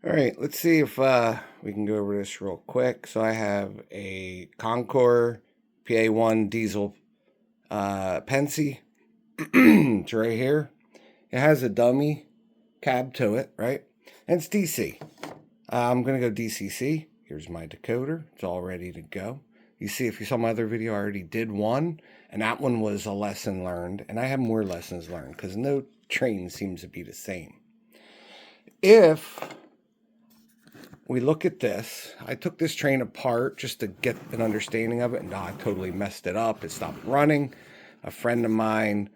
All right, let's see if we can go over this real quick. So I have a Con Cor PA1 diesel Pensy. It's right here. It has a dummy cab to it, right? And it's DC. I'm going to go DCC. Here's my decoder. It's all ready to go. You see, if you saw my other video, I already did one. And that one was a lesson learned. And I have more lessons learned because no train seems to be the same. If we look at this, I took this train apart just to get an understanding of it. And I totally messed it up. It stopped running. A friend of mine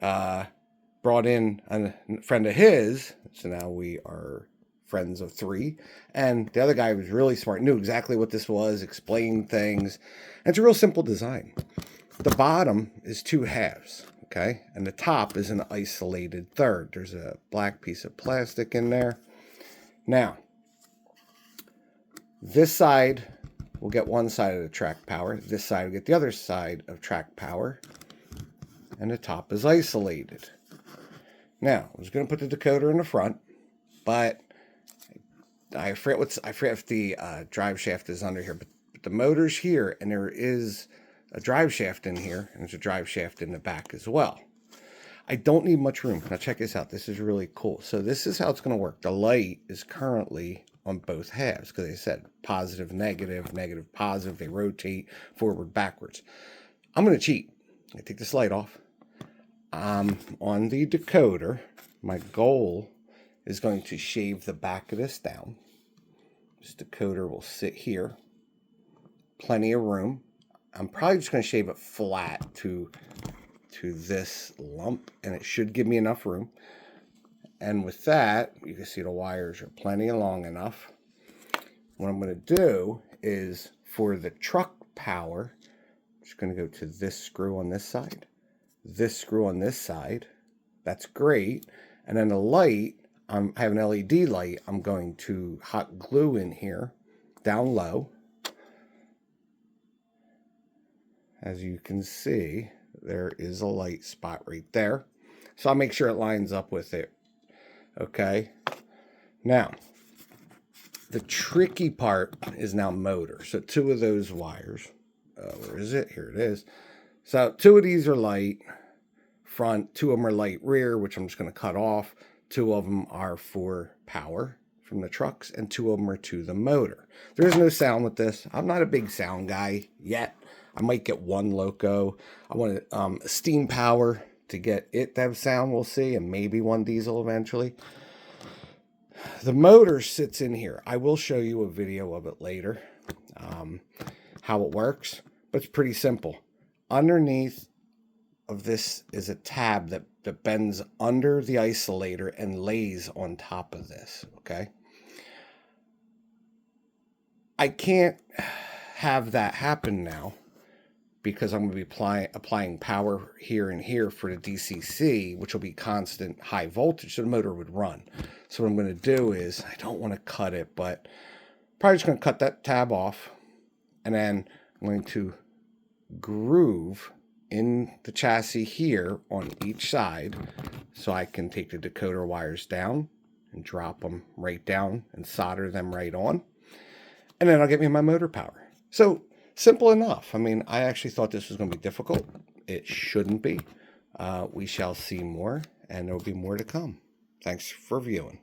brought in a friend of his. So now we are friends of three. And the other guy was really smart, knew exactly what this was, explained things. And it's a real simple design. The bottom is two halves, okay? And the top is an isolated third. There's a black piece of plastic in there. Now, this side will get one side of the track power. This side will get the other side of track power. And the top is isolated. Now, I was going to put the decoder in the front, but I forget if the drive shaft is under here, but the motor's here, and there is a drive shaft in here, and there's a drive shaft in the back as well. I don't need much room. Now check this out. This is really cool. So this is how it's going to work. The light is currently on both halves because they said positive, negative, negative, positive. They rotate forward, backwards. I'm going to cheat. I take this light off. On the decoder, my goal is going to shave the back of this down. This decoder will sit here. Plenty of room. I'm probably just going to shave it flat to this lump, and it should give me enough room. And with that, you can see the wires are plenty long enough. What I'm going to do is, for the truck power, I'm just going to go to this screw on this side, this screw on this side. That's great. And then the light, I have an LED light. I'm going to hot glue in here, down low. As you can see, there is a light spot right there. So I'll make sure it lines up with it. Okay. Now, the tricky part is now motor. So two of those wires. Where is it? Here it is. So two of these are light front. Two of them are light rear, which I'm just going to cut off. Two of them are for power from the trucks, and two of them are to the motor. There's no sound with this. I'm not a big sound guy yet. I might get one loco. I want a steam power to get it to have sound, we'll see, and maybe one diesel eventually. The motor sits in here. I will show you a video of it later, how it works, but it's pretty simple. Underneath of this is a tab that bends under the isolator and lays on top of this, okay? I can't have that happen now because I'm going to be applying power here and here for the DCC, which will be constant high voltage, so the motor would run. So what I'm going to do is, I don't want to cut it, but probably just going to cut that tab off, and then I'm going to groove in the chassis here on each side so I can take the decoder wires down and drop them right down and solder them right on. And then I'll get me my motor power. So simple enough. I mean, I actually thought this was going to be difficult. It shouldn't be. We shall see more, and there will be more to come. Thanks for viewing.